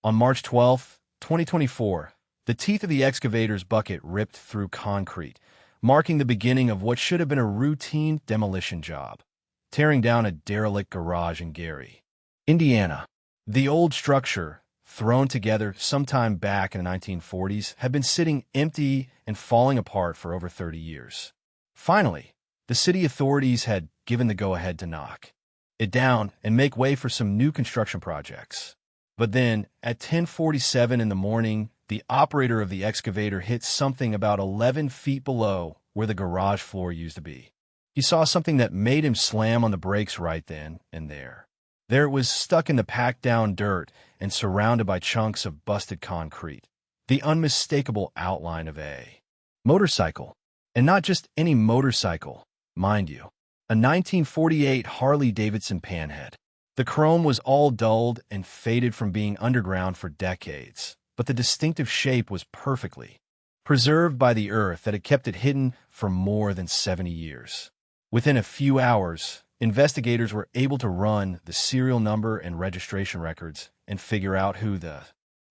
On March 12, 2024, the teeth of the excavator's bucket ripped through concrete, marking the beginning of what should have been a routine demolition job, tearing down a derelict garage in Gary, Indiana. The old structure, thrown together sometime back in the 1940s, had been sitting empty and falling apart for over 30 years. Finally, the city authorities had given the go-ahead to knock it down and make way for some new construction projects. But then, at 10:47 in the morning, the operator of the excavator hit something about 11 feet below where the garage floor used to be. He saw something that made him slam on the brakes right then and there. There it was, stuck in the packed-down dirt and surrounded by chunks of busted concrete. The unmistakable outline of a motorcycle. And not just any motorcycle, mind you. A 1948 Harley-Davidson Panhead. The chrome was all dulled and faded from being underground for decades, but the distinctive shape was perfectly preserved by the earth that had kept it hidden for more than 70 years. Within a few hours, investigators were able to run the serial number and registration records and figure out who the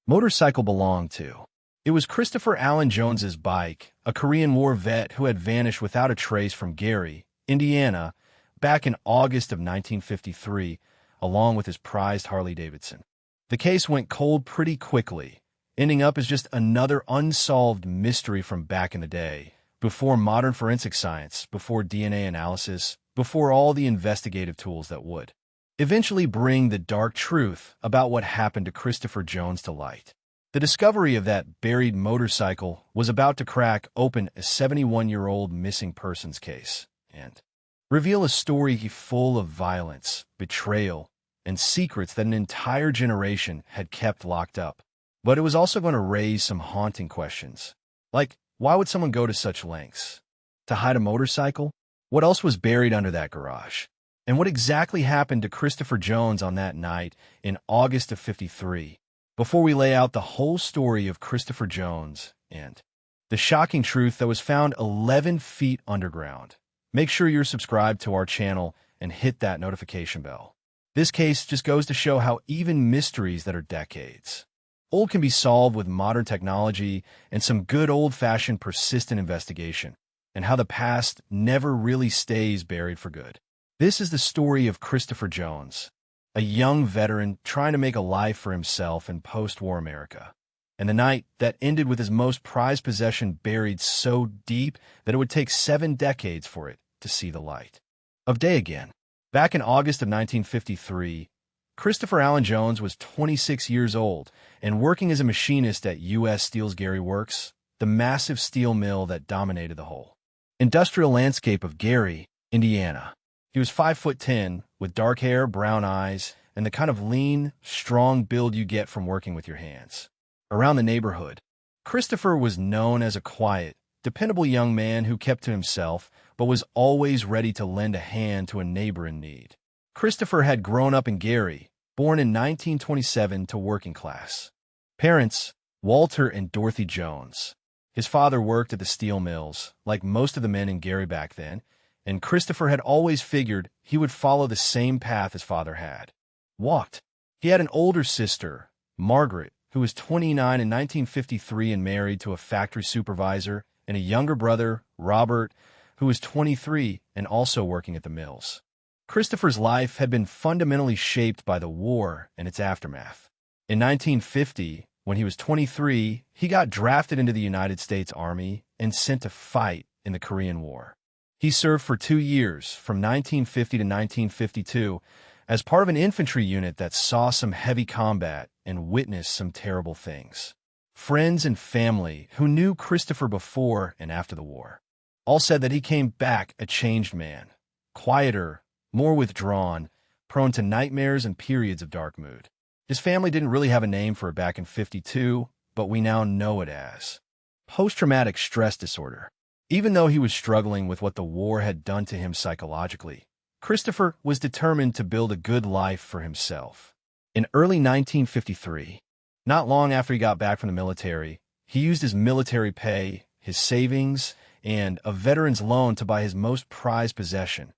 motorcycle belonged to. It was Christopher Allen Jones's bike, a Korean War vet who had vanished without a trace from Gary, Indiana, back in August of 1953, along with his prized Harley-Davidson. The case went cold pretty quickly, ending up as just another unsolved mystery from back in the day, before modern forensic science, before DNA analysis, before all the investigative tools that would eventually bring the dark truth about what happened to Christopher Jones to light. The discovery of that buried motorcycle was about to crack open a 71-year-old missing persons case and reveal a story full of violence, betrayal, and secrets that an entire generation had kept locked up. But it was also going to raise some haunting questions. Like, why would someone go to such lengths? To hide a motorcycle? What else was buried under that garage? And what exactly happened to Christopher Jones on that night in August of '53? Before we lay out the whole story of Christopher Jones and the shocking truth that was found 11 feet underground, make sure you're subscribed to our channel and hit that notification bell. This case just goes to show how even mysteries that are decades old can be solved with modern technology and some good old-fashioned persistent investigation, and how the past never really stays buried for good. This is the story of Christopher Jones, a young veteran trying to make a life for himself in post-war America, and the night that ended with his most prized possession buried so deep that it would take 7 decades for it to see the light of day again. Back in August of 1953, Christopher Allen Jones was 26 years old and working as a machinist at U.S. Steel's Gary Works, the massive steel mill that dominated the whole industrial landscape of Gary, Indiana. He was 5'10", with dark hair, brown eyes, and the kind of lean, strong build you get from working with your hands. Around the neighborhood, Christopher was known as a quiet, dependable young man who kept to himself, but was always ready to lend a hand to a neighbor in need. Christopher had grown up in Gary, born in 1927 to working class parents, Walter and Dorothy Jones. His father worked at the steel mills, like most of the men in Gary back then, and Christopher had always figured he would follow the same path his father had walked. He had an older sister, Margaret, who was 29 in 1953 and married to a factory supervisor, and a younger brother, Robert, who was 23 and also working at the mills. Christopher's life had been fundamentally shaped by the war and its aftermath. In 1950, when he was 23, he got drafted into the United States Army and sent to fight in the Korean War. He served for 2 years, from 1950 to 1952, as part of an infantry unit that saw some heavy combat and witnessed some terrible things. Friends and family who knew Christopher before and after the war all said that he came back a changed man, quieter, more withdrawn, prone to nightmares and periods of dark mood. His family didn't really have a name for it back in '52, but we now know it as post-traumatic stress disorder. Even though he was struggling with what the war had done to him psychologically, Christopher was determined to build a good life for himself. In early 1953, not long after he got back from the military, he used his military pay, his savings, and a veteran's loan to buy his most prized possession,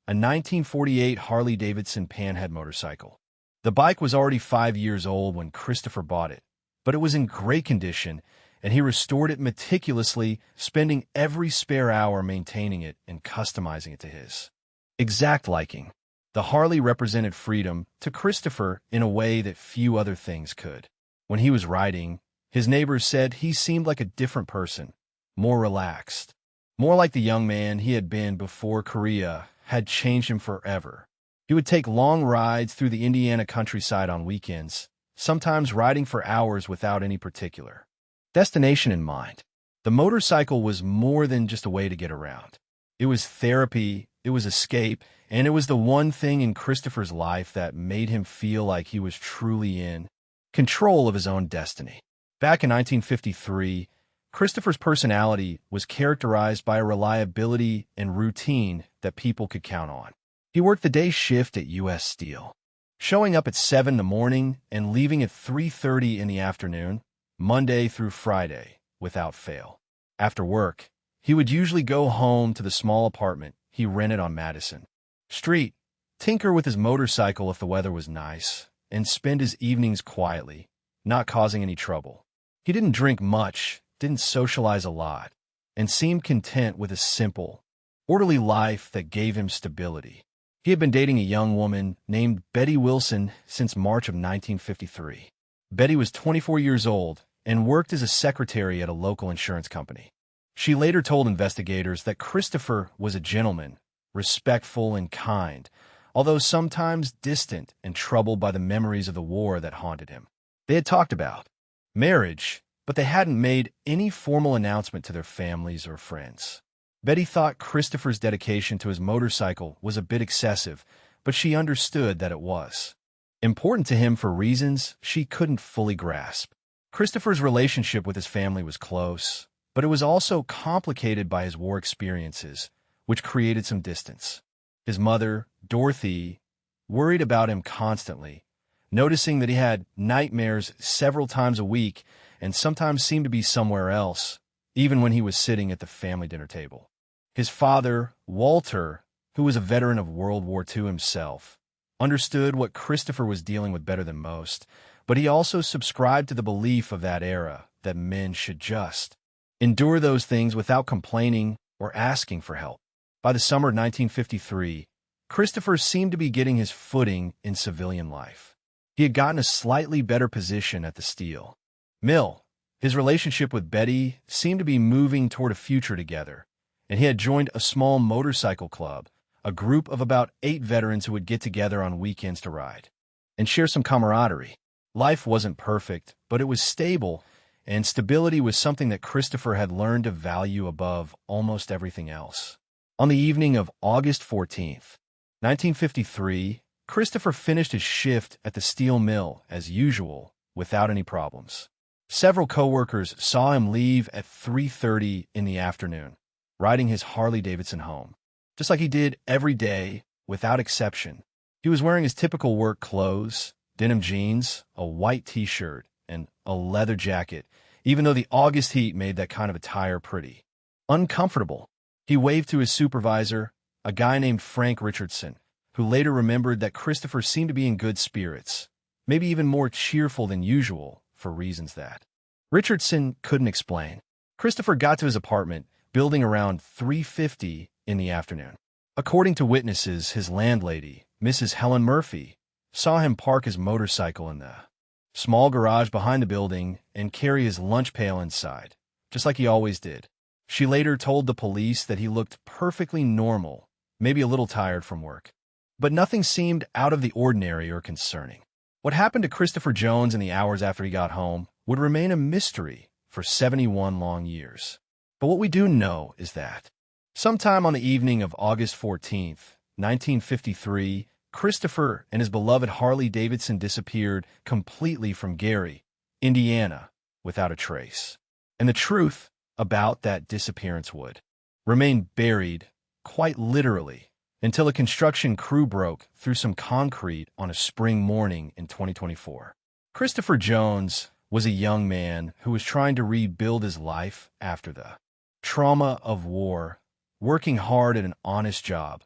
a 1948 Harley-Davidson Panhead motorcycle. The bike was already 5 years old when Christopher bought it, but it was in great condition, and he restored it meticulously, spending every spare hour maintaining it and customizing it to his exact liking. The Harley represented freedom to Christopher in a way that few other things could. When he was riding, his neighbors said he seemed like a different person, more relaxed, more like the young man he had been before Korea had changed him forever. He would take long rides through the Indiana countryside on weekends, sometimes riding for hours without any particular destination in mind. The motorcycle was more than just a way to get around. It was therapy, it was escape, and it was the one thing in Christopher's life that made him feel like he was truly in control of his own destiny. Back in 1953, Christopher's personality was characterized by a reliability and routine that people could count on. He worked the day shift at U.S. Steel, showing up at 7 in the morning and leaving at 3:30 in the afternoon, Monday through Friday, without fail. After work, he would usually go home to the small apartment he rented on Madison Street, tinker with his motorcycle if the weather was nice, and spend his evenings quietly, not causing any trouble. He didn't drink much, didn't socialize a lot, and seemed content with a simple, orderly life that gave him stability. He had been dating a young woman named Betty Wilson since March of 1953. Betty was 24 years old and worked as a secretary at a local insurance company. She later told investigators that Christopher was a gentleman, respectful and kind, although sometimes distant and troubled by the memories of the war that haunted him. They had talked about marriage, but they hadn't made any formal announcement to their families or friends. Betty thought Christopher's dedication to his motorcycle was a bit excessive, but she understood that it was important to him for reasons she couldn't fully grasp. Christopher's relationship with his family was close, but it was also complicated by his war experiences, which created some distance. His mother, Dorothy, worried about him constantly, noticing that he had nightmares several times a week and sometimes seemed to be somewhere else, even when he was sitting at the family dinner table. His father, Walter, who was a veteran of World War II himself, understood what Christopher was dealing with better than most, but he also subscribed to the belief of that era that men should just endure those things without complaining or asking for help. By the summer of 1953, Christopher seemed to be getting his footing in civilian life. He had gotten a slightly better position at the steel mill. His relationship with Betty seemed to be moving toward a future together, and he had joined a small motorcycle club, a group of about 8 veterans who would get together on weekends to ride and share some camaraderie. Life wasn't perfect, but it was stable, and stability was something that Christopher had learned to value above almost everything else. On the evening of August 14th, 1953, Christopher finished his shift at the steel mill as usual without any problems. Several coworkers saw him leave at 3:30 in the afternoon, riding his Harley-Davidson home, just like he did every day without exception. He was wearing his typical work clothes, denim jeans, a white t-shirt, and a leather jacket, even though the August heat made that kind of attire pretty uncomfortable. He waved to his supervisor, a guy named Frank Richardson, who later remembered that Christopher seemed to be in good spirits, maybe even more cheerful than usual, for reasons that Richardson couldn't explain. Christopher got to his apartment building around 3:50 in the afternoon. According to witnesses, his landlady, Mrs. Helen Murphy, saw him park his motorcycle in the small garage behind the building and carry his lunch pail inside, just like he always did. She later told the police that he looked perfectly normal, maybe a little tired from work, but nothing seemed out of the ordinary or concerning. What happened to Christopher Jones in the hours after he got home would remain a mystery for 71 long years. But what we do know is that sometime on the evening of August 14th, 1953, Christopher and his beloved Harley-Davidson disappeared completely from Gary, Indiana, without a trace. And the truth about that disappearance would remain buried, quite literally, until a construction crew broke through some concrete on a spring morning in 2024. Christopher Jones was a young man who was trying to rebuild his life after the trauma of war, working hard at an honest job,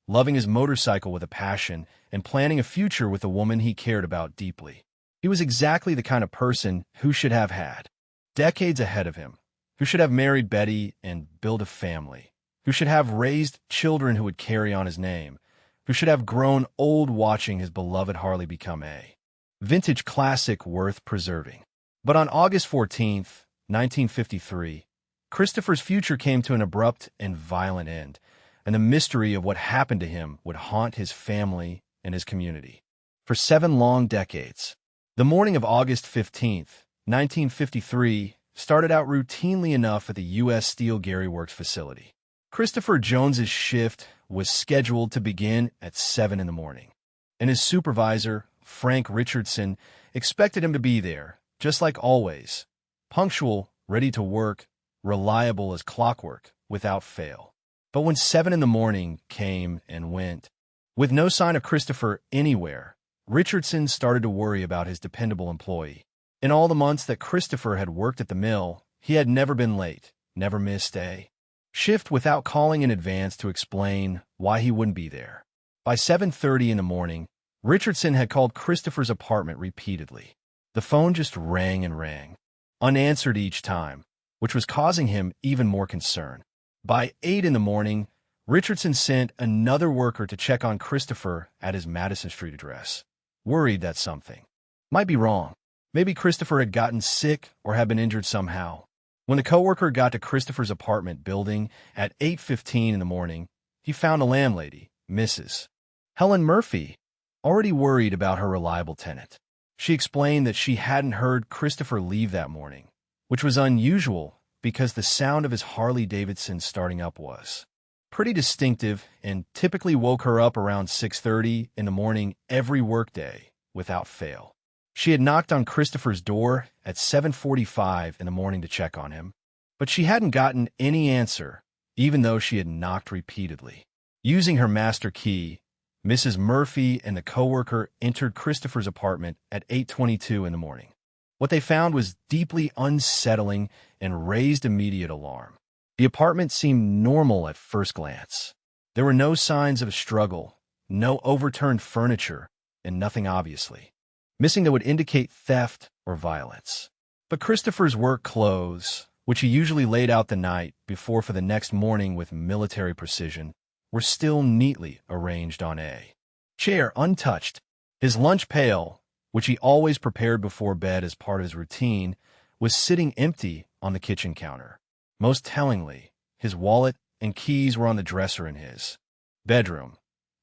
loving his motorcycle with a passion and planning a future with a woman he cared about deeply. He was exactly the kind of person who should have had decades ahead of him, who should have married Betty and built a family, who should have raised children who would carry on his name, who should have grown old watching his beloved Harley become a vintage classic worth preserving. But on August 14th, 1953, Christopher's future came to an abrupt and violent end, and the mystery of what happened to him would haunt his family and his community for 7 long decades. The morning of August 15th, 1953, started out routinely enough at the U.S. Steel Gary Works facility. Christopher Jones's shift was scheduled to begin at 7 in the morning, and his supervisor, Frank Richardson, expected him to be there, just like always, punctual, ready to work, reliable as clockwork, without fail. But when 7 in the morning came and went, with no sign of Christopher anywhere, Richardson started to worry about his dependable employee. In all the months that Christopher had worked at the mill, he had never been late, never missed a shift without calling in advance to explain why he wouldn't be there. By 7:30 in the morning, Richardson had called Christopher's apartment repeatedly. The phone just rang and rang, unanswered each time, which was causing him even more concern. By 8 in the morning, Richardson sent another worker to check on Christopher at his Madison Street address, worried that something might be wrong. Maybe Christopher had gotten sick or had been injured somehow. When the coworker got to Christopher's apartment building at 8:15 in the morning, he found a landlady, Mrs. Helen Murphy, already worried about her reliable tenant. She explained that she hadn't heard Christopher leave that morning, which was unusual because the sound of his Harley-Davidson starting up was pretty distinctive and typically woke her up around 6:30 in the morning every workday without fail. She had knocked on Christopher's door at 7:45 in the morning to check on him, but she hadn't gotten any answer, even though she had knocked repeatedly. Using her master key, Mrs. Murphy and the coworker entered Christopher's apartment at 8:22 in the morning. What they found was deeply unsettling and raised immediate alarm. The apartment seemed normal at first glance. There were no signs of a struggle, no overturned furniture, and nothing obviously missing that would indicate theft or violence. But Christopher's work clothes, which he usually laid out the night before for the next morning with military precision, were still neatly arranged on a chair, untouched. His lunch pail, which he always prepared before bed as part of his routine, was sitting empty on the kitchen counter. Most tellingly, his wallet and keys were on the dresser in his bedroom.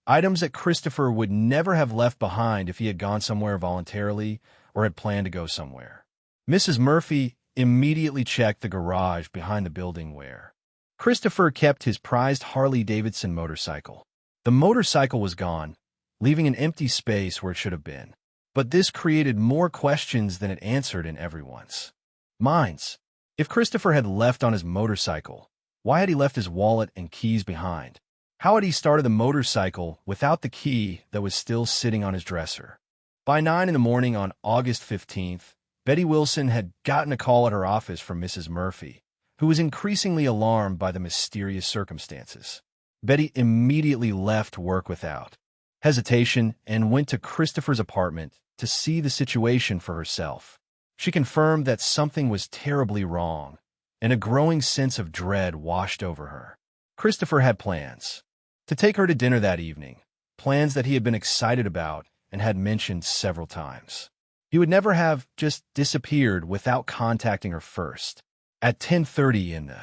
Items that Christopher would never have left behind if he had gone somewhere voluntarily or had planned to go somewhere. Mrs. Murphy immediately checked the garage behind the building where Christopher kept his prized Harley-Davidson motorcycle. The motorcycle was gone, leaving an empty space where it should have been. But this created more questions than it answered in everyone's minds. If Christopher had left on his motorcycle, why had he left his wallet and keys behind? How had he started the motorcycle without the key that was still sitting on his dresser? By 9 in the morning on August 15th, Betty Wilson had gotten a call at her office from Mrs. Murphy, who was increasingly alarmed by the mysterious circumstances. Betty immediately left work without hesitation and went to Christopher's apartment to see the situation for herself. She confirmed that something was terribly wrong, and a growing sense of dread washed over her. Christopher had plans to take her to dinner that evening, plans that he had been excited about and had mentioned several times. He would never have just disappeared without contacting her first. At 10:30 in the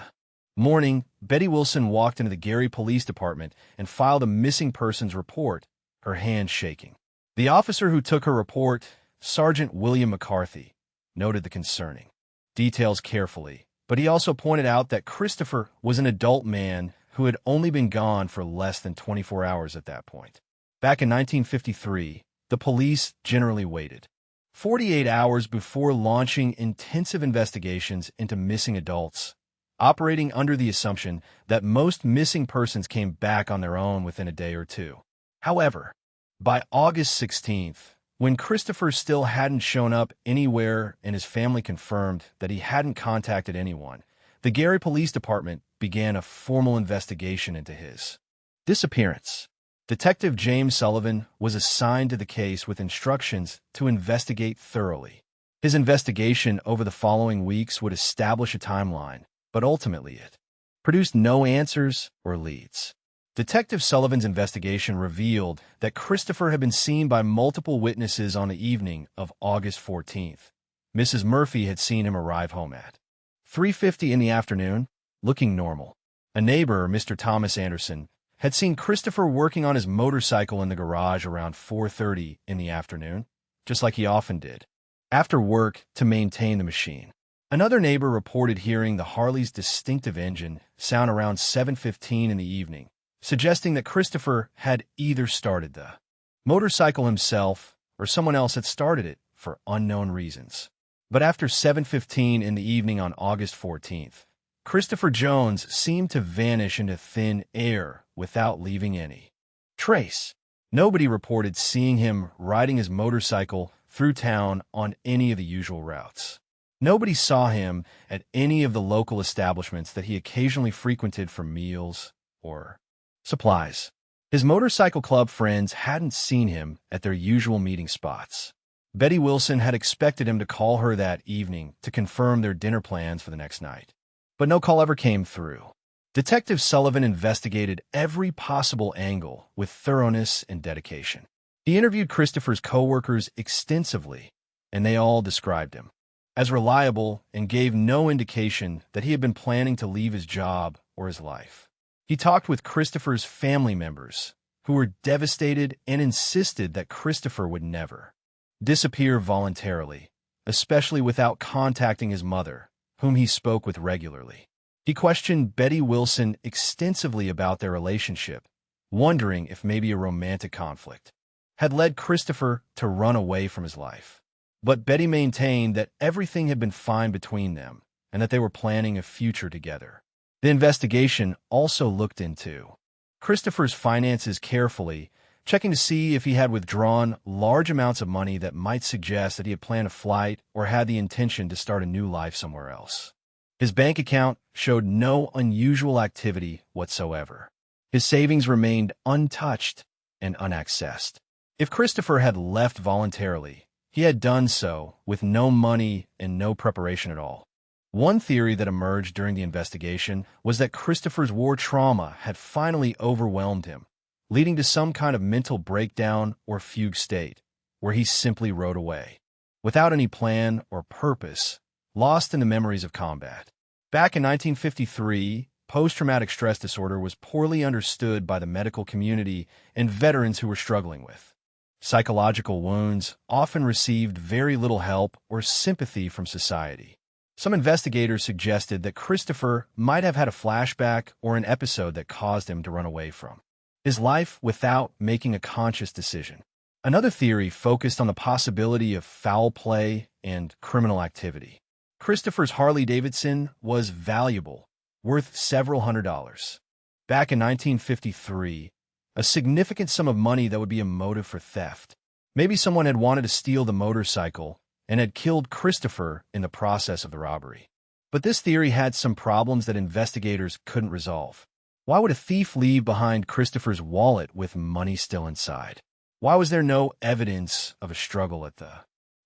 morning, Betty Wilson walked into the Gary Police Department and filed a missing persons report, her hand shaking. The officer who took her report, Sergeant William McCarthy, noted the concerning details carefully, but he also pointed out that Christopher was an adult man who had only been gone for less than 24 hours at that point. Back in 1953, the police generally waited 48 hours before launching intensive investigations into missing adults, operating under the assumption that most missing persons came back on their own within a day or two. However, by August 16th, when Christopher still hadn't shown up anywhere and his family confirmed that he hadn't contacted anyone, the Gary Police Department began a formal investigation into his disappearance. Detective James Sullivan was assigned to the case with instructions to investigate thoroughly. His investigation over the following weeks would establish a timeline, but ultimately it produced no answers or leads. Detective Sullivan's investigation revealed that Christopher had been seen by multiple witnesses on the evening of August 14th. Mrs. Murphy had seen him arrive home at 3:50 in the afternoon, looking normal. A neighbor, Mr. Thomas Anderson, had seen Christopher working on his motorcycle in the garage around 4:30 in the afternoon, just like he often did, after work to maintain the machine. Another neighbor reported hearing the Harley's distinctive engine sound around 7:15 in the evening, suggesting that Christopher had either started the motorcycle himself or someone else had started it for unknown reasons. But after 7:15 in the evening on August 14th, Christopher Jones seemed to vanish into thin air without leaving any trace. Nobody reported seeing him riding his motorcycle through town on any of the usual routes. Nobody saw him at any of the local establishments that he occasionally frequented for meals or supplies. His motorcycle club friends hadn't seen him at their usual meeting spots. Betty Wilson had expected him to call her that evening to confirm their dinner plans for the next night, but no call ever came through. Detective Sullivan investigated every possible angle with thoroughness and dedication. He interviewed Christopher's coworkers extensively, and they all described him as reliable and gave no indication that he had been planning to leave his job or his life. He talked with Christopher's family members, who were devastated and insisted that Christopher would never disappear voluntarily, especially without contacting his mother, whom he spoke with regularly. He questioned Betty Wilson extensively about their relationship, wondering if maybe a romantic conflict had led Christopher to run away from his life. But Betty maintained that everything had been fine between them and that they were planning a future together. The investigation also looked into Christopher's finances carefully, checking to see if he had withdrawn large amounts of money that might suggest that he had planned a flight or had the intention to start a new life somewhere else. His bank account showed no unusual activity whatsoever. His savings remained untouched and unaccessed. If Christopher had left voluntarily, he had done so with no money and no preparation at all. One theory that emerged during the investigation was that Christopher's war trauma had finally overwhelmed him, leading to some kind of mental breakdown or fugue state, where he simply rode away, without any plan or purpose, lost in the memories of combat. Back in 1953, post-traumatic stress disorder was poorly understood by the medical community and veterans who were struggling with psychological wounds often received very little help or sympathy from society. Some investigators suggested that Christopher might have had a flashback or an episode that caused him to run away from his life without making a conscious decision. Another theory focused on the possibility of foul play and criminal activity. Christopher's Harley-Davidson was valuable, worth several $100s. Back in 1953, a significant sum of money that would be a motive for theft. Maybe someone had wanted to steal the motorcycle and had killed Christopher in the process of the robbery. But this theory had some problems that investigators couldn't resolve. Why would a thief leave behind Christopher's wallet with money still inside? Why was there no evidence of a struggle at the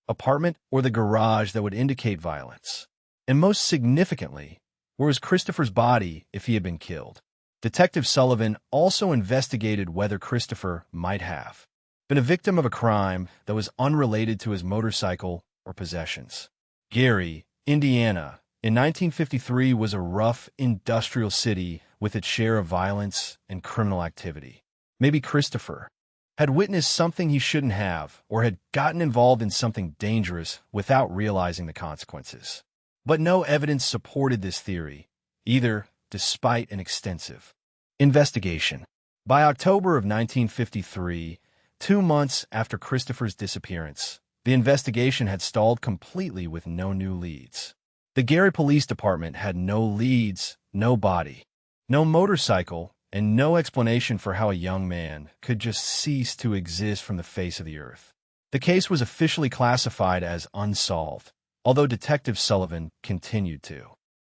apartment or the garage that would indicate violence? And most significantly, where was Christopher's body if he had been killed? Detective Sullivan also investigated whether Christopher might have been a victim of a crime that was unrelated to his motorcycle or possessions. Gary, Indiana, in 1953 was a rough industrial city with its share of violence and criminal activity. Maybe Christopher had witnessed something he shouldn't have or had gotten involved in something dangerous without realizing the consequences. But no evidence supported this theory, either, despite an extensive investigation. By October of 1953, 2 months after Christopher's disappearance, the investigation had stalled completely with no new leads. The Gary Police Department had no leads, no body, no motorcycle, and no explanation for how a young man could just cease to exist from the face of the earth. The case was officially classified as unsolved, although Detective Sullivan continued to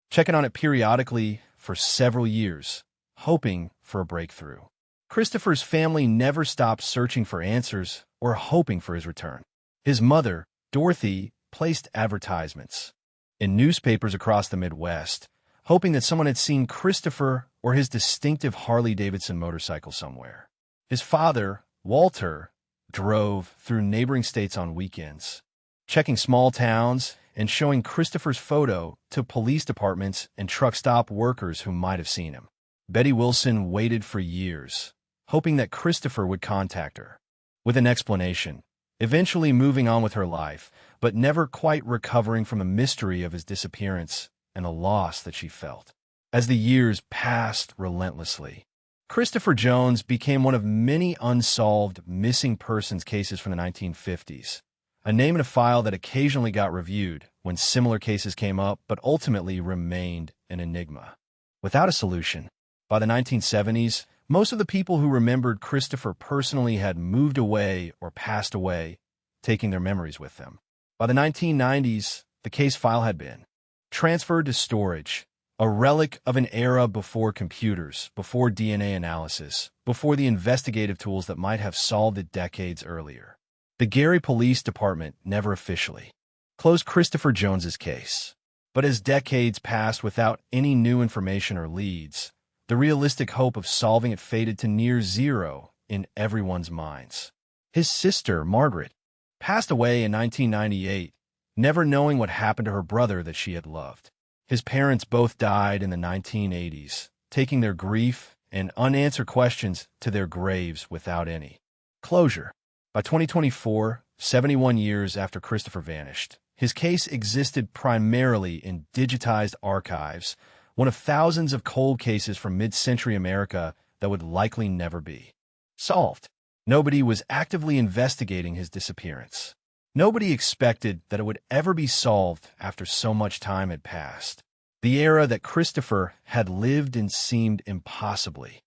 check in on it periodically for several years, hoping for a breakthrough. Christopher's family never stopped searching for answers or hoping for his return. His mother, Dorothy, placed advertisements in newspapers across the Midwest, hoping that someone had seen Christopher or his distinctive Harley-Davidson motorcycle somewhere. His father, Walter, drove through neighboring states on weekends, checking small towns and showing Christopher's photo to police departments and truck stop workers who might have seen him. Betty Wilson waited for years, hoping that Christopher would contact her with an explanation, eventually moving on with her life, but never quite recovering from the mystery of his disappearance and the loss that she felt. As the years passed relentlessly, Christopher Jones became one of many unsolved missing persons cases from the 1950s, a name in a file that occasionally got reviewed when similar cases came up but ultimately remained an enigma without a solution. By the 1970s, most of the people who remembered Christopher personally had moved away or passed away, taking their memories with them. By the 1990s, the case file had been transferred to storage, a relic of an era before computers, before DNA analysis, before the investigative tools that might have solved it decades earlier. The Gary Police Department never officially closed Christopher Jones's case. But as decades passed without any new information or leads, the realistic hope of solving it faded to near zero in everyone's minds. His sister, Margaret, passed away in 1998, never knowing what happened to her brother that she had loved. His parents both died in the 1980s, taking their grief and unanswered questions to their graves without any closure. By 2024, 71 years after Christopher vanished, his case existed primarily in digitized archives, one of thousands of cold cases from mid-century America that would likely never be solved. Nobody was actively investigating his disappearance. Nobody expected that it would ever be solved after so much time had passed. The era that Christopher had lived in seemed impossibly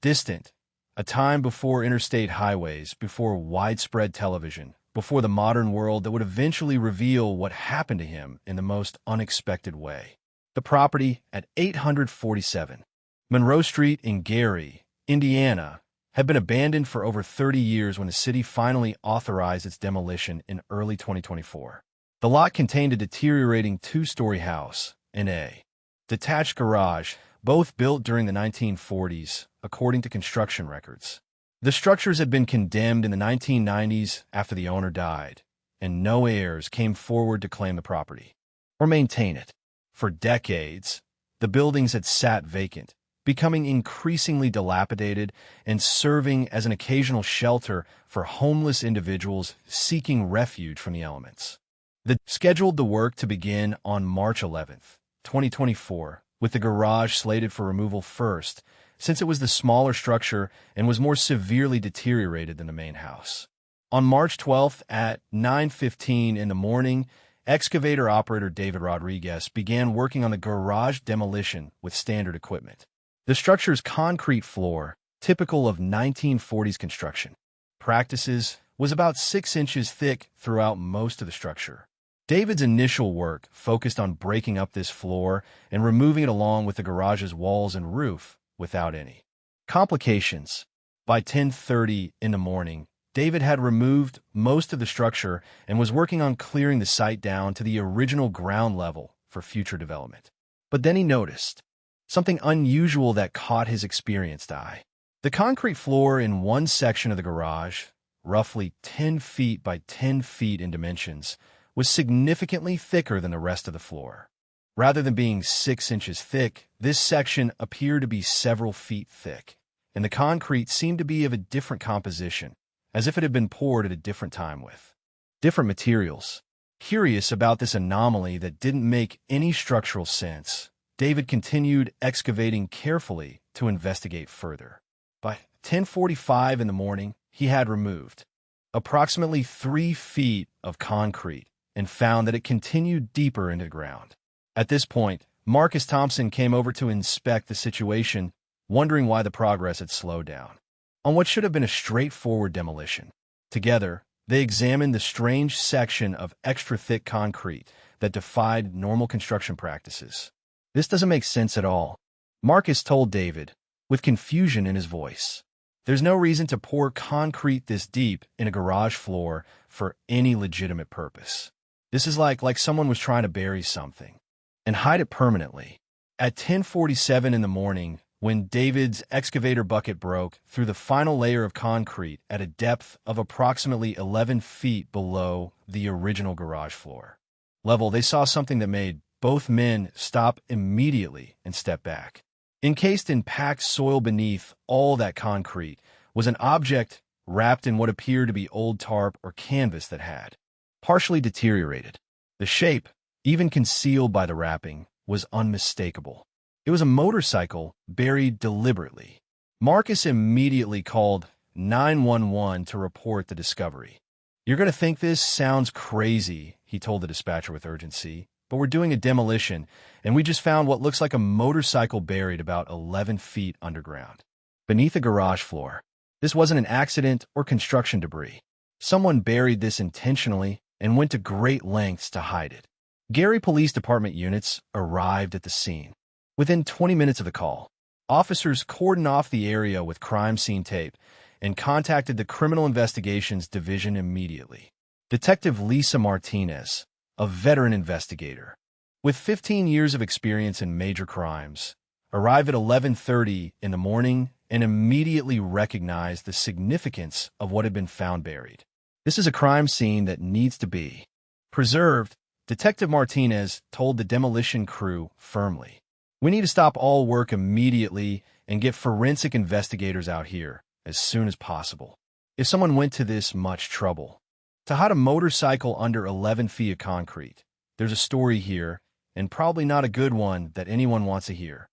distant, a time before interstate highways, before widespread television, before the modern world that would eventually reveal what happened to him in the most unexpected way. The property at 847 Monroe Street in Gary, Indiana, had been abandoned for over 30 years when the city finally authorized its demolition in early 2024. The lot contained a deteriorating two-story house and a detached garage, both built during the 1940s, according to construction records. The structures had been condemned in the 1990s after the owner died, and no heirs came forward to claim the property or maintain it. For decades, the buildings had sat vacant, becoming increasingly dilapidated and serving as an occasional shelter for homeless individuals seeking refuge from the elements. They scheduled the work to begin on March 11th, 2024, with the garage slated for removal first, since it was the smaller structure and was more severely deteriorated than the main house. On March 12th at 9:15 in the morning, excavator operator David Rodriguez began working on the garage demolition with standard equipment. The structure's concrete floor, typical of 1940s construction practices, was about 6 inches thick throughout most of the structure. David's initial work focused on breaking up this floor and removing it along with the garage's walls and roof without any complications. By 10:30 in the morning, David had removed most of the structure and was working on clearing the site down to the original ground level for future development. But then he noticed something unusual that caught his experienced eye. The concrete floor in one section of the garage, roughly 10 feet by 10 feet in dimensions, was significantly thicker than the rest of the floor. Rather than being 6 inches thick, this section appeared to be several feet thick, and the concrete seemed to be of a different composition, as if it had been poured at a different time with different materials. Curious about this anomaly that didn't make any structural sense, David continued excavating carefully to investigate further. By 10:45 in the morning, he had removed approximately 3 feet of concrete and found that it continued deeper into the ground. At this point, Marcus Thompson came over to inspect the situation, wondering why the progress had slowed down on what should have been a straightforward demolition. Together, they examined the strange section of extra-thick concrete that defied normal construction practices. "This doesn't make sense at all," Marcus told David, with confusion in his voice. There's no reason to pour concrete this deep in a garage floor for any legitimate purpose. This is like someone was trying to bury something and hide it permanently. At 10:47 in the morning, when David's excavator bucket broke through the final layer of concrete at a depth of approximately 11 feet below the original garage floor level, they saw something that made both men stop immediately and step back. Encased in packed soil beneath all that concrete was an object wrapped in what appeared to be old tarp or canvas that had partially deteriorated. The shape, even concealed by the wrapping, was unmistakable. It was a motorcycle buried deliberately. Marcus immediately called 911 to report the discovery. "You're going to think this sounds crazy," he told the dispatcher with urgency, "but we're doing a demolition, and we just found what looks like a motorcycle buried about 11 feet underground, beneath a garage floor. This wasn't an accident or construction debris. Someone buried this intentionally and went to great lengths to hide it." Gary Police Department units arrived at the scene. Within 20 minutes of the call, officers cordoned off the area with crime scene tape and contacted the Criminal Investigations Division immediately. Detective Lisa Martinez, a veteran investigator with 15 years of experience in major crimes, arrived at 11:30 in the morning and immediately recognized the significance of what had been found buried. "This is a crime scene that needs to be preserved," Detective Martinez told the demolition crew firmly. "We need to stop all work immediately and get forensic investigators out here as soon as possible. If someone went to this much trouble to hide a motorcycle under 11 feet of concrete, there's a story here, and probably not a good one that anyone wants to hear."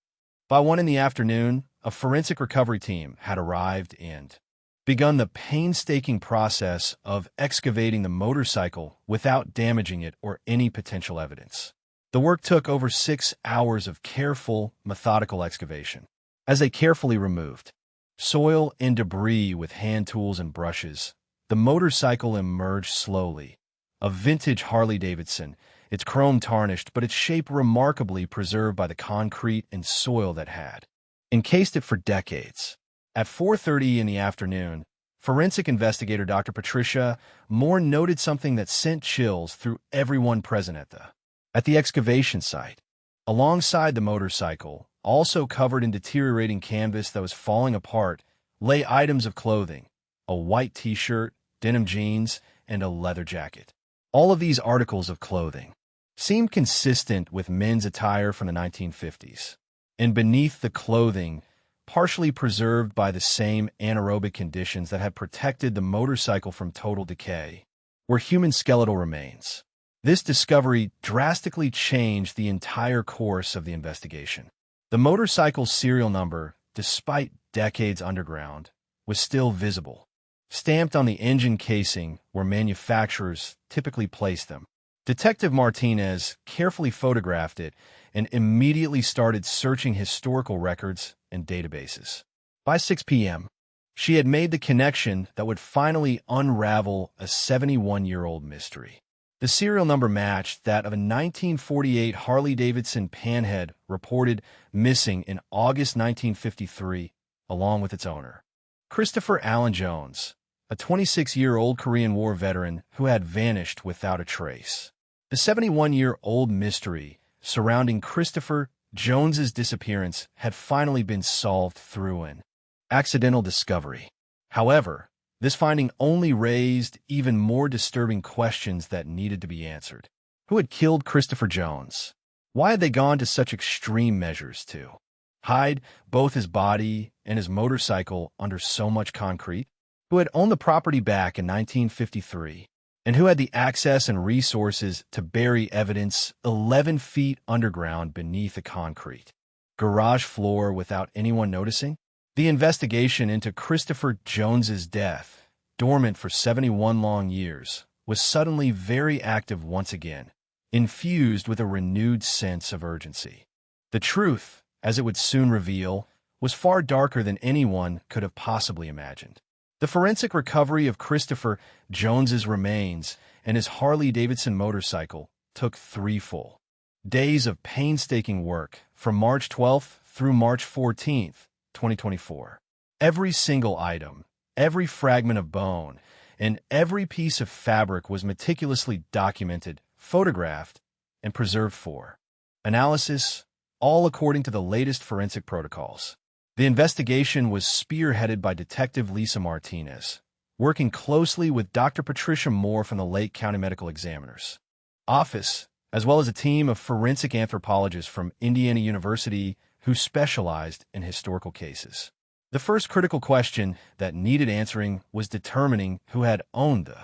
By 1 in the afternoon, a forensic recovery team had arrived and begun the painstaking process of excavating the motorcycle without damaging it or any potential evidence. The work took over 6 hours of careful, methodical excavation. As they carefully removed soil and debris with hand tools and brushes, the motorcycle emerged slowly. A vintage Harley-Davidson, its chrome tarnished, but its shape remarkably preserved by the concrete and soil that had encased it for decades. At 4:30 in the afternoon, forensic investigator Dr. Patricia Moore noted something that sent chills through everyone present at the excavation site. Alongside the motorcycle, also covered in deteriorating canvas that was falling apart, lay items of clothing: a white t-shirt, denim jeans, and a leather jacket. All of these articles of clothing seemed consistent with men's attire from the 1950s. And beneath the clothing, partially preserved by the same anaerobic conditions that had protected the motorcycle from total decay, were human skeletal remains. This discovery drastically changed the entire course of the investigation. The motorcycle's serial number, despite decades underground, was still visible, stamped on the engine casing where manufacturers typically place them. Detective Martinez carefully photographed it and immediately started searching historical records and databases. By 6 p.m., she had made the connection that would finally unravel a 71-year-old mystery. The serial number matched that of a 1948 Harley-Davidson Panhead reported missing in August 1953, along with its owner, Christopher Allen Jones, a 26-year-old Korean War veteran who had vanished without a trace. The 71-year-old mystery surrounding Christopher Jones's disappearance had finally been solved through an accidental discovery. However, this finding only raised even more disturbing questions that needed to be answered. Who had killed Christopher Jones? Why had they gone to such extreme measures to hide both his body and his motorcycle under so much concrete? Who had owned the property back in 1953? And who had the access and resources to bury evidence 11 feet underground beneath the concrete garage floor without anyone noticing? The investigation into Christopher Jones's death, dormant for 71 long years, was suddenly very active once again, infused with a renewed sense of urgency. The truth, as it would soon reveal, was far darker than anyone could have possibly imagined. The forensic recovery of Christopher Jones's remains and his Harley-Davidson motorcycle took 3 full days of painstaking work from March 12th through March 14th, 2024. Every single item, every fragment of bone, and every piece of fabric was meticulously documented, photographed, and preserved for analysis, all according to the latest forensic protocols. The investigation was spearheaded by Detective Lisa Martinez, working closely with Dr. Patricia Moore from the Lake County Medical Examiner's office, as well as a team of forensic anthropologists from Indiana University who specialized in historical cases. The first critical question that needed answering was determining who had owned the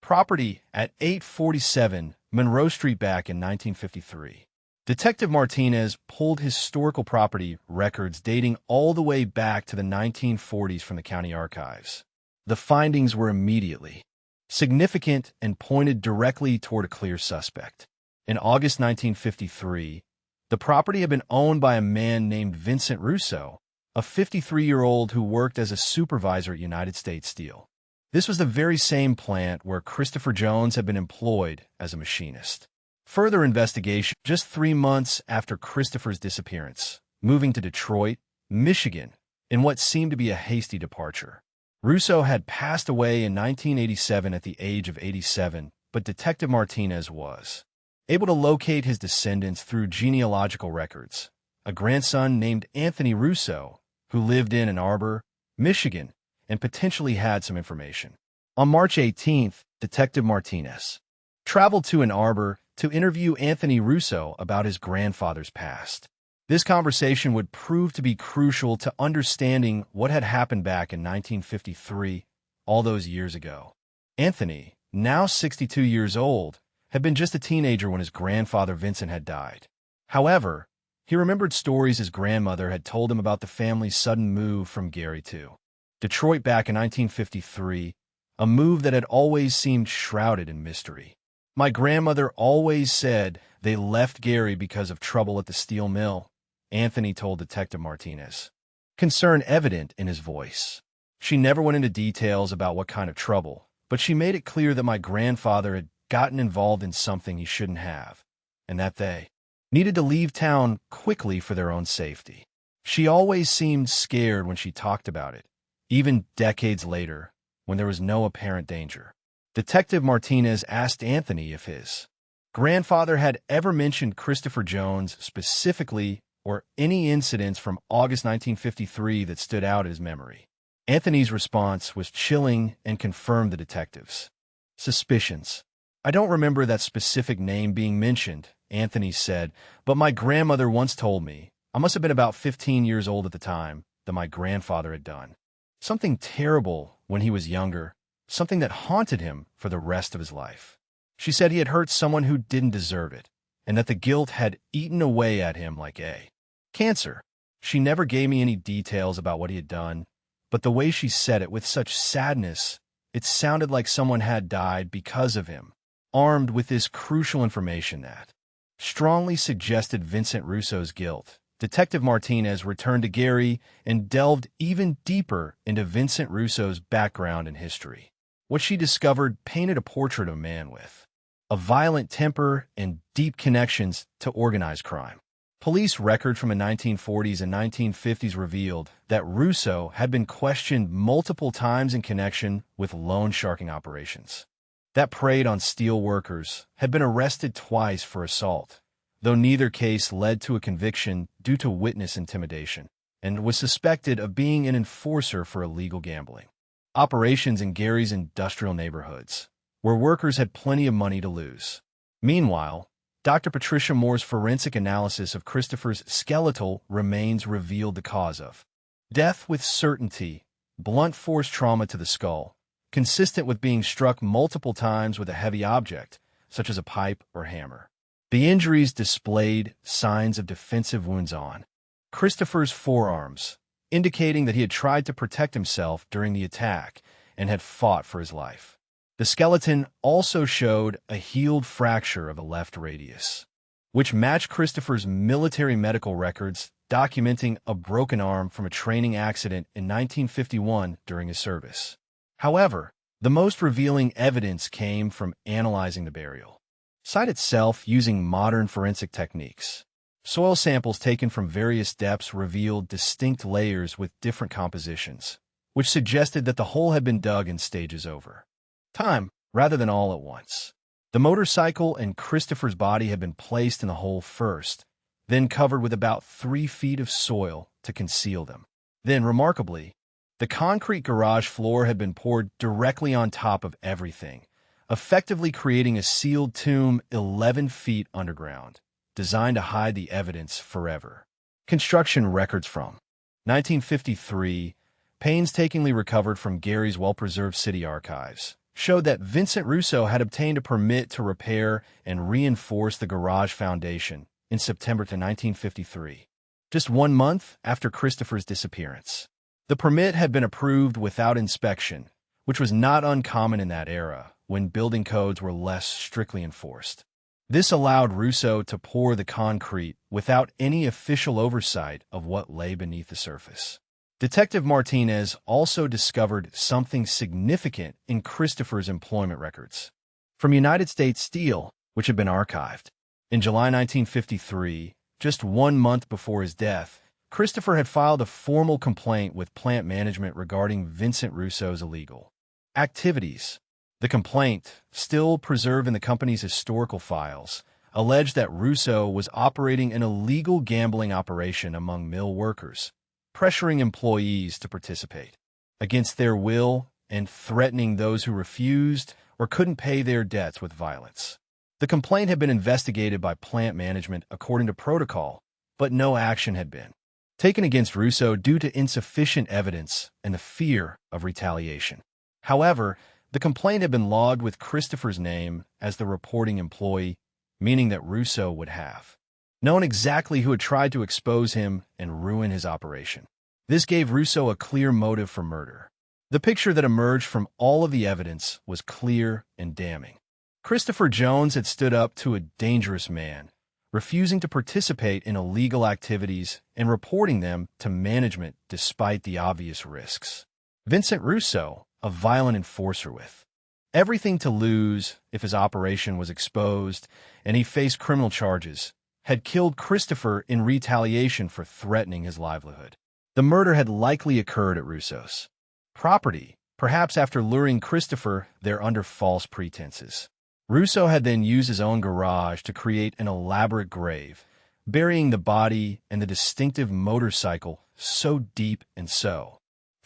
property at 847 Monroe Street back in 1953. Detective Martinez pulled historical property records dating all the way back to the 1940s from the county archives. The findings were immediately significant and pointed directly toward a clear suspect. In August 1953, the property had been owned by a man named Vincent Russo, a 53-year-old who worked as a supervisor at United States Steel. This was the very same plant where Christopher Jones had been employed as a machinist. Further investigation just 3 months after Christopher's disappearance, moving to Detroit, Michigan, in what seemed to be a hasty departure. Russo had passed away in 1987 at the age of 87, but Detective Martinez was able to locate his descendants through genealogical records. A grandson named Anthony Russo, who lived in Ann Arbor, Michigan, and potentially had some information. On March 18th, Detective Martinez traveled to Ann Arbor to interview Anthony Russo about his grandfather's past. This conversation would prove to be crucial to understanding what had happened back in 1953, all those years ago. Anthony, now 62 years old, had been just a teenager when his grandfather Vincent had died. However, he remembered stories his grandmother had told him about the family's sudden move from Gary to Detroit back in 1953, a move that had always seemed shrouded in mystery. My grandmother always said they left Gary because of trouble at the steel mill, Anthony told Detective Martinez, concern evident in his voice. She never went into details about what kind of trouble, but she made it clear that my grandfather had gotten involved in something he shouldn't have, and that they needed to leave town quickly for their own safety. She always seemed scared when she talked about it, even decades later, when there was no apparent danger. Detective Martinez asked Anthony if his grandfather had ever mentioned Christopher Jones specifically or any incidents from August 1953 that stood out in his memory. Anthony's response was chilling and confirmed the detective's suspicions. I don't remember that specific name being mentioned, Anthony said, but my grandmother once told me, I must have been about 15 years old at the time, that my grandfather had done something terrible when he was younger, something that haunted him for the rest of his life. She said he had hurt someone who didn't deserve it, and that the guilt had eaten away at him like a cancer. She never gave me any details about what he had done, but the way she said it with such sadness, it sounded like someone had died because of him, armed with this crucial information that strongly suggested Vincent Russo's guilt. Detective Martinez returned to Gary and delved even deeper into Vincent Russo's background and history. What she discovered painted a portrait of a man with a violent temper and deep connections to organized crime. Police records from the 1940s and 1950s revealed that Russo had been questioned multiple times in connection with loan sharking operations that preyed on steel workers, had been arrested twice for assault, though neither case led to a conviction due to witness intimidation, and was suspected of being an enforcer for illegal gambling operations in Gary's industrial neighborhoods, where workers had plenty of money to lose. Meanwhile, Dr. Patricia Moore's forensic analysis of Christopher's skeletal remains revealed the cause of death with certainty, blunt force trauma to the skull, consistent with being struck multiple times with a heavy object, such as a pipe or hammer. The injuries displayed signs of defensive wounds on Christopher's forearms, indicating that he had tried to protect himself during the attack and had fought for his life. The skeleton also showed a healed fracture of the left radius, which matched Christopher's military medical records documenting a broken arm from a training accident in 1951 during his service. However, the most revealing evidence came from analyzing the burial site itself using modern forensic techniques. Soil samples taken from various depths revealed distinct layers with different compositions, which suggested that the hole had been dug in stages over time, rather than all at once. The motorcycle and Christopher's body had been placed in the hole first, then covered with about 3 feet of soil to conceal them. Then, remarkably, the concrete garage floor had been poured directly on top of everything, effectively creating a sealed tomb 11 feet underground, designed to hide the evidence forever. Construction records from 1953, painstakingly recovered from Gary's well-preserved city archives, showed that Vincent Russo had obtained a permit to repair and reinforce the garage foundation in September 1953, just 1 month after Christopher's disappearance. The permit had been approved without inspection, which was not uncommon in that era, when building codes were less strictly enforced. This allowed Russo to pour the concrete without any official oversight of what lay beneath the surface. Detective Martinez also discovered something significant in Christopher's employment records. From United States Steel, which had been archived. In July 1953, just 1 month before his death, Christopher had filed a formal complaint with plant management regarding Vincent Russo's illegal activities. The complaint, still preserved in the company's historical files, alleged that Russo was operating an illegal gambling operation among mill workers, pressuring employees to participate against their will and threatening those who refused or couldn't pay their debts with violence. The complaint had been investigated by plant management according to protocol, but no action had been taken against Russo due to insufficient evidence and the fear of retaliation. However, the complaint had been logged with Christopher's name as the reporting employee, meaning that Russo would have known exactly who had tried to expose him and ruin his operation. This gave Russo a clear motive for murder. The picture that emerged from all of the evidence was clear and damning. Christopher Jones had stood up to a dangerous man, refusing to participate in illegal activities and reporting them to management despite the obvious risks. Vincent Russo, a violent enforcer with everything to lose if his operation was exposed and he faced criminal charges, had killed Christopher in retaliation for threatening his livelihood. The murder had likely occurred at Russo's property, perhaps after luring Christopher there under false pretenses. Russo had then used his own garage to create an elaborate grave, burying the body and the distinctive motorcycle so deep and so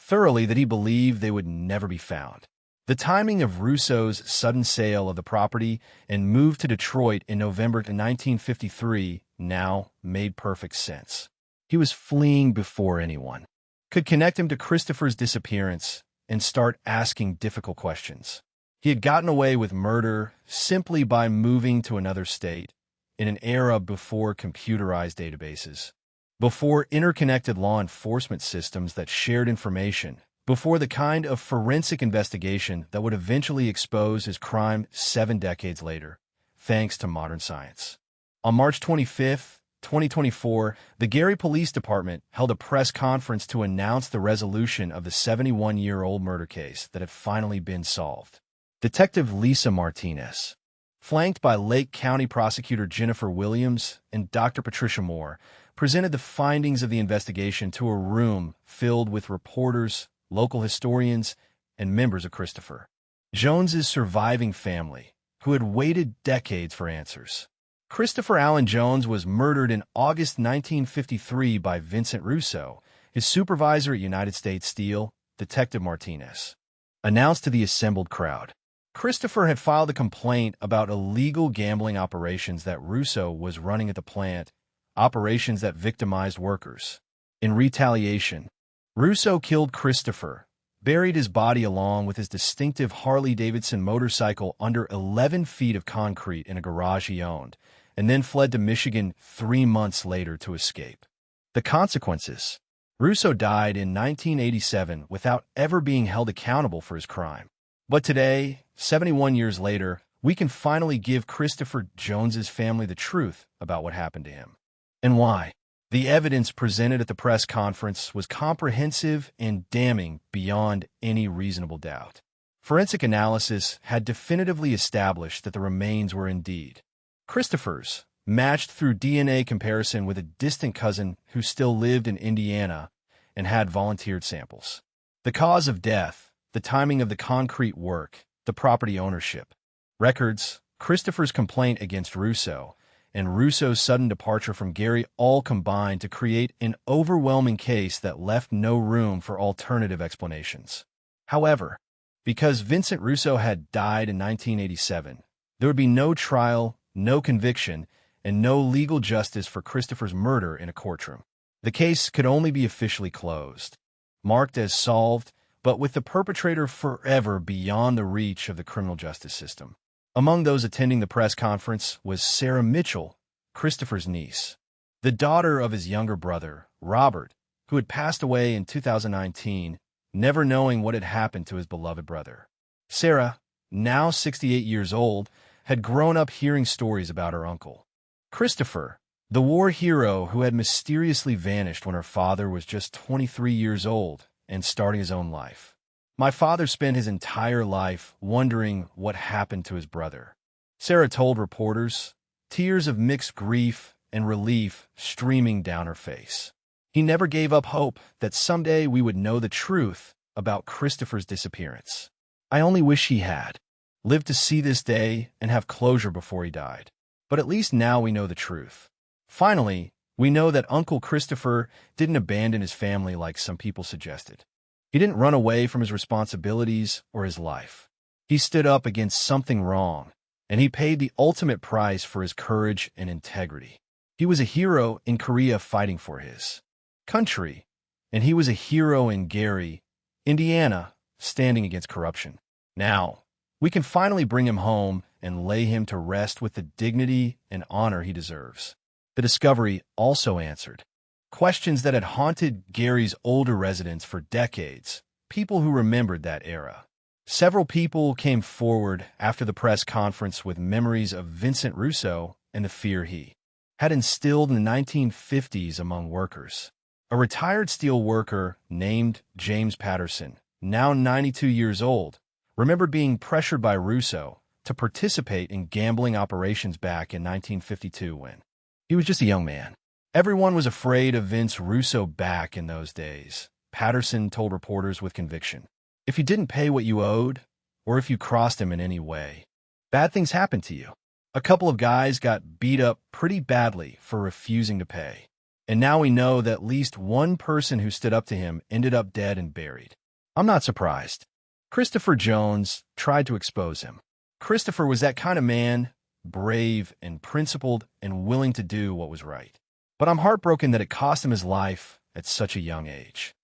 thoroughly that he believed they would never be found. The timing of Russo's sudden sale of the property and move to Detroit in November 1953 now made perfect sense. He was fleeing before anyone could connect him to Christopher's disappearance and start asking difficult questions. He had gotten away with murder simply by moving to another state in an era before computerized databases, before interconnected law enforcement systems that shared information, before the kind of forensic investigation that would eventually expose his crime 7 decades later, thanks to modern science. On March 25, 2024, the Gary Police Department held a press conference to announce the resolution of the 71-year-old murder case that had finally been solved. Detective Lisa Martinez, flanked by Lake County Prosecutor Jennifer Williams and Dr. Patricia Moore, presented the findings of the investigation to a room filled with reporters, local historians, and members of Christopher Jones's surviving family, who had waited decades for answers. Christopher Allen Jones was murdered in August 1953 by Vincent Russo, his supervisor at United States Steel, Detective Martinez announced to the assembled crowd. Christopher had filed a complaint about illegal gambling operations that Russo was running at the plant, operations that victimized workers. In retaliation, Russo killed Christopher, buried his body along with his distinctive Harley-Davidson motorcycle under 11 feet of concrete in a garage he owned, and then fled to Michigan 3 months later to escape. The consequences: Russo died in 1987 without ever being held accountable for his crime. But today, 71 years later, we can finally give Christopher Jones's family the truth about what happened to him and why. The evidence presented at the press conference was comprehensive and damning beyond any reasonable doubt. Forensic analysis had definitively established that the remains were indeed Christopher's, matched through DNA comparison with a distant cousin who still lived in Indiana and had volunteered samples. The cause of death, the timing of the concrete work, the property ownership, records, Christopher's complaint against Russo, and Russo's sudden departure from Gary all combined to create an overwhelming case that left no room for alternative explanations. However, because Vincent Russo had died in 1987, there would be no trial, no conviction, and no legal justice for Christopher's murder in a courtroom. The case could only be officially closed, marked as solved, but with the perpetrator forever beyond the reach of the criminal justice system. Among those attending the press conference was Sarah Mitchell, Christopher's niece, the daughter of his younger brother, Robert, who had passed away in 2019, never knowing what had happened to his beloved brother. Sarah, now 68 years old, had grown up hearing stories about her uncle, Christopher, the war hero who had mysteriously vanished when her father was just 23 years old and starting his own life. My father spent his entire life wondering what happened to his brother, Sarah told reporters, tears of mixed grief and relief streaming down her face. He never gave up hope that someday we would know the truth about Christopher's disappearance. I only wish he had lived to see this day and have closure before he died. But at least now we know the truth. Finally, we know that Uncle Christopher didn't abandon his family like some people suggested. He didn't run away from his responsibilities or his life. He stood up against something wrong, and he paid the ultimate price for his courage and integrity. He was a hero in Korea fighting for his country, and he was a hero in Gary, Indiana, standing against corruption. Now, we can finally bring him home and lay him to rest with the dignity and honor he deserves. The discovery also answered questions that had haunted Gary's older residents for decades, people who remembered that era. Several people came forward after the press conference with memories of Vincent Russo and the fear he had instilled in the 1950s among workers. A retired steel worker named James Patterson, now 92 years old, remembered being pressured by Russo to participate in gambling operations back in 1952 when he was just a young man. Everyone was afraid of Vince Russo back in those days, Patterson told reporters with conviction. If you didn't pay what you owed, or if you crossed him in any way, bad things happened to you. A couple of guys got beat up pretty badly for refusing to pay. And now we know that at least one person who stood up to him ended up dead and buried. I'm not surprised. Christopher Jones tried to expose him. Christopher was that kind of man, brave and principled and willing to do what was right. But I'm heartbroken that it cost him his life at such a young age.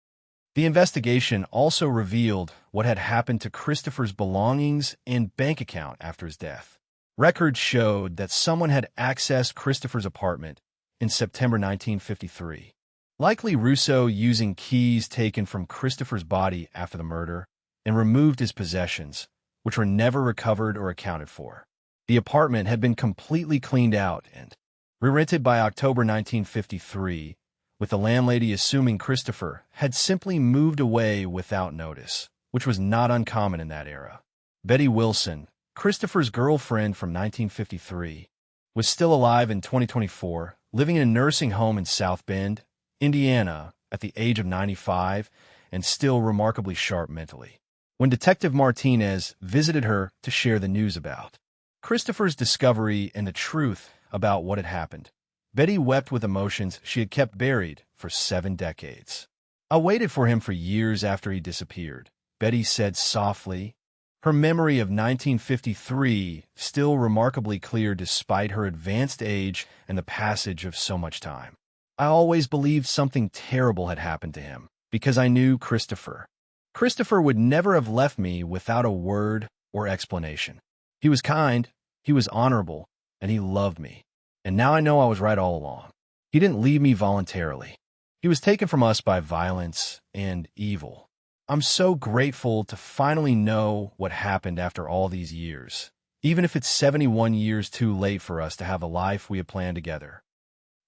The investigation also revealed what had happened to Christopher's belongings and bank account after his death. Records showed that someone had accessed Christopher's apartment in September 1953, likely Russo using keys taken from Christopher's body after the murder, and removed his possessions, which were never recovered or accounted for. The apartment had been completely cleaned out and re-rented by October 1953, with the landlady assuming Christopher had simply moved away without notice, which was not uncommon in that era. Betty Wilson, Christopher's girlfriend from 1953, was still alive in 2024, living in a nursing home in South Bend, Indiana, at the age of 95, and still remarkably sharp mentally. When Detective Martinez visited her to share the news about Christopher's discovery and the truth about what had happened, Betty wept with emotions she had kept buried for 7 decades. I waited for him for years after he disappeared, Betty said softly, her memory of 1953 still remarkably clear despite her advanced age and the passage of so much time. I always believed something terrible had happened to him because I knew Christopher. Christopher would never have left me without a word or explanation. He was kind, he was honorable, and he loved me. And now I know I was right all along. He didn't leave me voluntarily. He was taken from us by violence and evil. I'm so grateful to finally know what happened after all these years, even if it's 71 years too late for us to have the life we had planned together.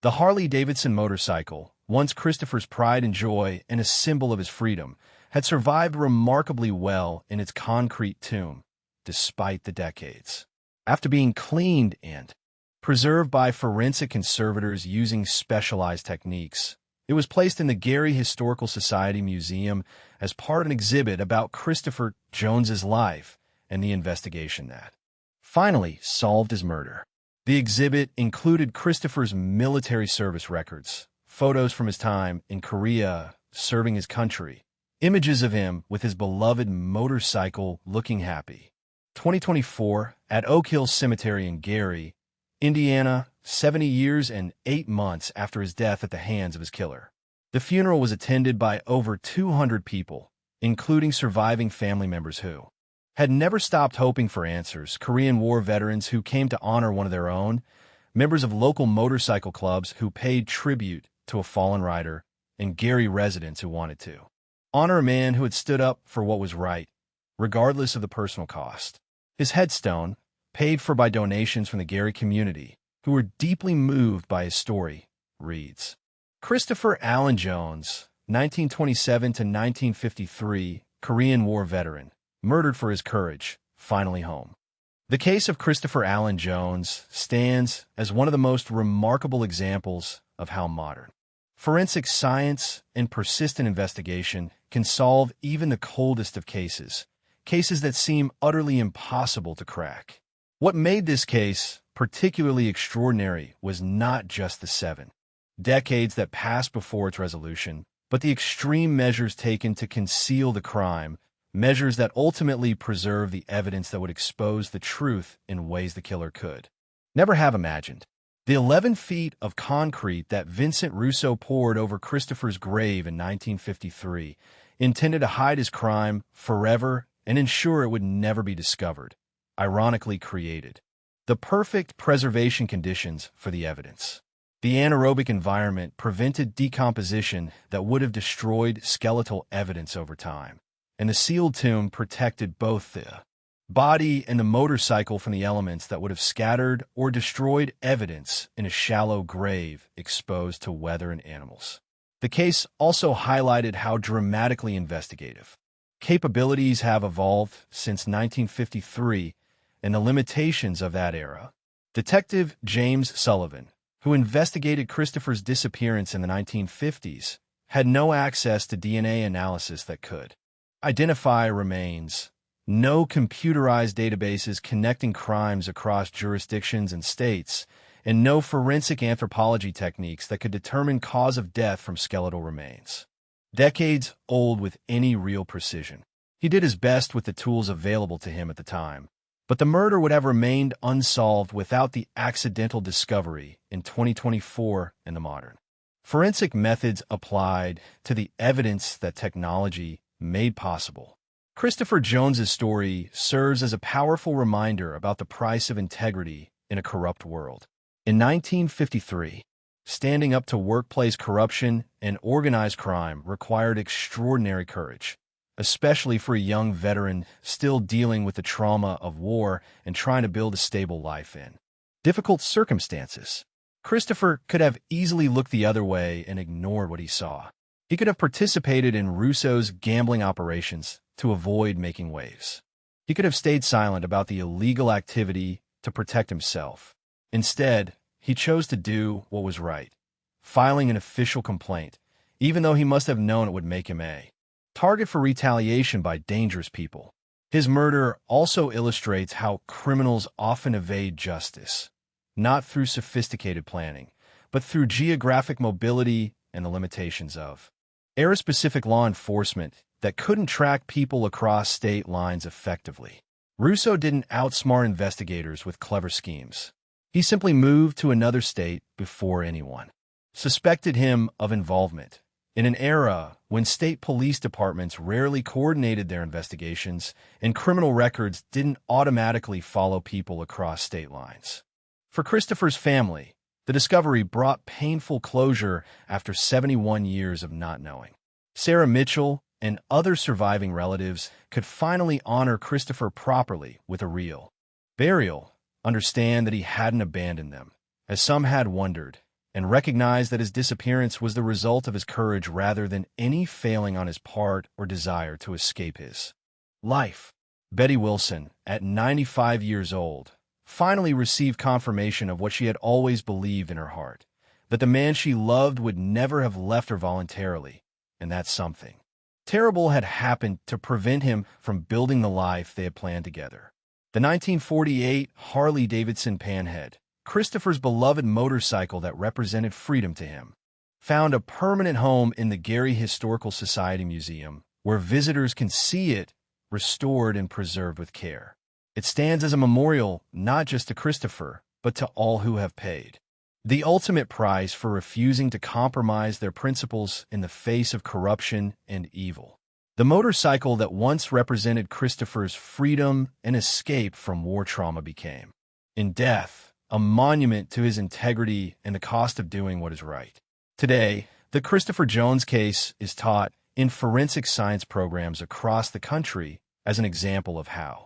The Harley-Davidson motorcycle, once Christopher's pride and joy and a symbol of his freedom, had survived remarkably well in its concrete tomb, despite the decades. After being cleaned and Preserved by forensic conservators using specialized techniques, it was placed in the Gary Historical Society Museum as part of an exhibit about Christopher Jones's life and the investigation that finally solved his murder. The exhibit included Christopher's military service records, photos from his time in Korea serving his country, images of him with his beloved motorcycle looking happy. 2024, at Oak Hill Cemetery in Gary, Indiana, 70 years and 8 months after his death at the hands of his killer. The funeral was attended by over 200 people, including surviving family members who had never stopped hoping for answers, Korean War veterans who came to honor one of their own, members of local motorcycle clubs who paid tribute to a fallen rider, and Gary residents who wanted to honor a man who had stood up for what was right, regardless of the personal cost. His headstone, paid for by donations from the Gary community, who were deeply moved by his story, reads, Christopher Allen Jones, 1927 to 1953, Korean War veteran, murdered for his courage, finally home. The case of Christopher Allen Jones stands as one of the most remarkable examples of how modern forensic science and persistent investigation can solve even the coldest of cases that seem utterly impossible to crack. What made this case particularly extraordinary was not just the 7 decades that passed before its resolution, but the extreme measures taken to conceal the crime, measures that ultimately preserve the evidence that would expose the truth in ways the killer could never have imagined. The 11 feet of concrete that Vincent Russo poured over Christopher's grave in 1953, intended to hide his crime forever and ensure it would never be discovered, ironically created the perfect preservation conditions for the evidence. The anaerobic environment prevented decomposition that would have destroyed skeletal evidence over time, and the sealed tomb protected both the body and the motorcycle from the elements that would have scattered or destroyed evidence in a shallow grave exposed to weather and animals. The case also highlighted how dramatically investigative capabilities have evolved since 1953 and the limitations of that era. Detective James Sullivan, who investigated Christopher's disappearance in the 1950s, had no access to DNA analysis that could identify remains, no computerized databases connecting crimes across jurisdictions and states, and no forensic anthropology techniques that could determine cause of death from skeletal remains. Decades old with any real precision. He did his best with the tools available to him at the time, but the murder would have remained unsolved without the accidental discovery in 2024 in the modern forensic methods applied to the evidence that technology made possible. Christopher Jones's story serves as a powerful reminder about the price of integrity in a corrupt world. In 1953, standing up to workplace corruption and organized crime required extraordinary courage, especially for a young veteran still dealing with the trauma of war and trying to build a stable life in difficult circumstances. Christopher could have easily looked the other way and ignored what he saw. He could have participated in Russo's gambling operations to avoid making waves. He could have stayed silent about the illegal activity to protect himself. Instead, he chose to do what was right, filing an official complaint, even though he must have known it would make him a target for retaliation by dangerous people. His murder also illustrates how criminals often evade justice, not through sophisticated planning, but through geographic mobility and the limitations of era-specific law enforcement that couldn't track people across state lines effectively. Russo didn't outsmart investigators with clever schemes. He simply moved to another state before anyone suspected him of involvement. In an era when state police departments rarely coordinated their investigations and criminal records didn't automatically follow people across state lines. For Christopher's family, the discovery brought painful closure after 71 years of not knowing. Sarah Mitchell and other surviving relatives could finally honor Christopher properly with a real burial, understand that he hadn't abandoned them, as some had wondered, and recognize that his disappearance was the result of his courage rather than any failing on his part or desire to escape his life. Betty Wilson, at 95 years old, finally received confirmation of what she had always believed in her heart, that the man she loved would never have left her voluntarily, and that something terrible had happened to prevent him from building the life they had planned together. The 1948 Harley-Davidson Panhead, Christopher's beloved motorcycle that represented freedom to him, found a permanent home in the Gary Historical Society Museum, where visitors can see it restored and preserved with care. It stands as a memorial not just to Christopher, but to all who have paid the ultimate price for refusing to compromise their principles in the face of corruption and evil. The motorcycle that once represented Christopher's freedom and escape from war trauma became, in death, a monument to his integrity and the cost of doing what is right. Today, the Christopher Jones case is taught in forensic science programs across the country as an example of how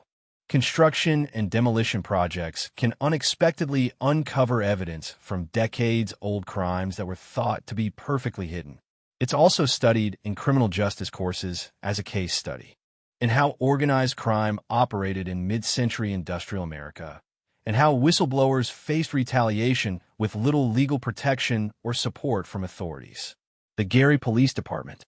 construction and demolition projects can unexpectedly uncover evidence from decades-old crimes that were thought to be perfectly hidden. It's also studied in criminal justice courses as a case study in how organized crime operated in mid-century industrial America and how whistleblowers faced retaliation with little legal protection or support from authorities. The Gary Police Department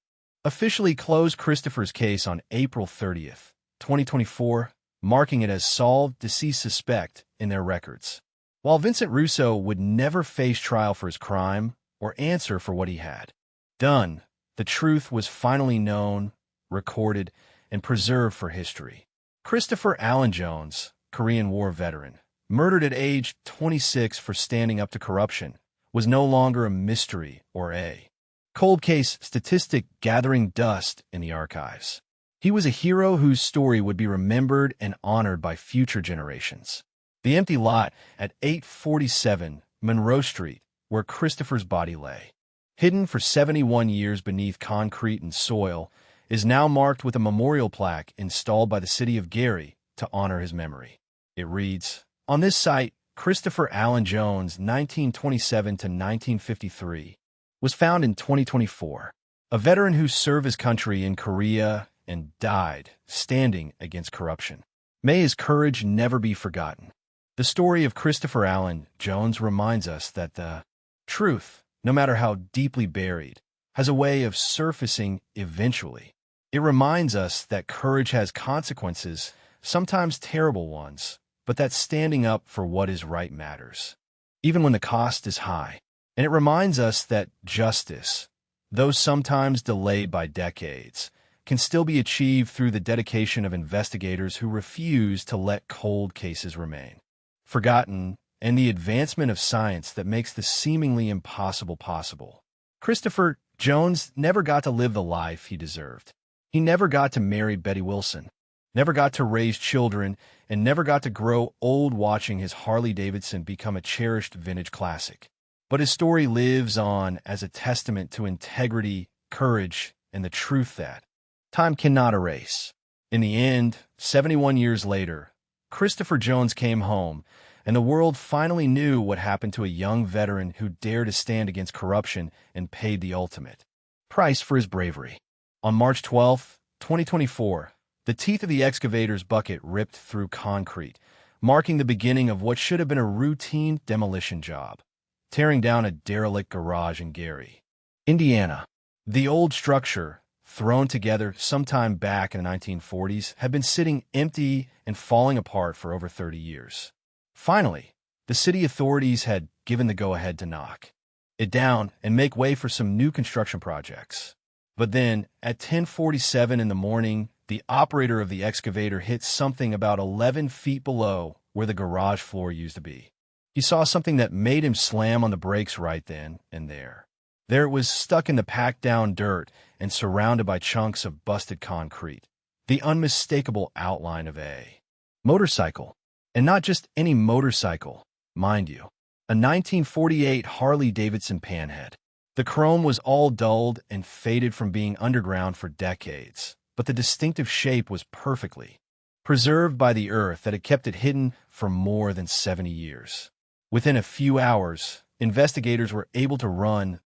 officially closed Christopher's case on April 30th, 2024, marking it as solved deceased suspect in their records. While Vincent Russo would never face trial for his crime or answer for what he had done, the truth was finally known, recorded, and preserved for history. Christopher Allen Jones, Korean War veteran, murdered at age 26 for standing up to corruption, was no longer a mystery or a cold case statistic gathering dust in the archives. He was a hero whose story would be remembered and honored by future generations. The empty lot at 847 Monroe Street, where Christopher's body lay, hidden for 71 years beneath concrete and soil, is now marked with a memorial plaque installed by the city of Gary to honor his memory. It reads, "On this site, Christopher Allen Jones, 1927 to 1953, was found in 2024, a veteran who served his country in Korea and died standing against corruption. May his courage never be forgotten." The story of Christopher Allen Jones reminds us that the truth, no matter how deeply buried, has a way of surfacing eventually. It reminds us that courage has consequences, sometimes terrible ones, but that standing up for what is right matters, even when the cost is high. And it reminds us that justice, though sometimes delayed by decades, can still be achieved through the dedication of investigators who refuse to let cold cases remain forgotten, and the advancement of science that makes the seemingly impossible possible. Christopher Jones never got to live the life he deserved. He never got to marry Betty Wilson, never got to raise children, and never got to grow old watching his Harley-Davidson become a cherished vintage classic. But his story lives on as a testament to integrity, courage, and the truth that time cannot erase. In the end, 71 years later, Christopher Jones came home, and the world finally knew what happened to a young veteran who dared to stand against corruption and paid the ultimate price for his bravery. On March 12, 2024, the teeth of the excavator's bucket ripped through concrete, marking the beginning of what should have been a routine demolition job, tearing down a derelict garage in Gary, Indiana. The old structure, thrown together sometime back in the 1940s, had been sitting empty and falling apart for over 30 years. Finally, the city authorities had given the go-ahead to knock it down and make way for some new construction projects. But then, at 10:47 in the morning, the operator of the excavator hit something about 11 feet below where the garage floor used to be. He saw something that made him slam on the brakes right then and there. There it was, stuck in the packed-down dirt and surrounded by chunks of busted concrete, the unmistakable outline of a motorcycle. And not just any motorcycle, mind you, a 1948 Harley-Davidson Panhead. The chrome was all dulled and faded from being underground for decades, but the distinctive shape was perfectly preserved by the earth that had kept it hidden for more than 70 years. Within a few hours, investigators were able to run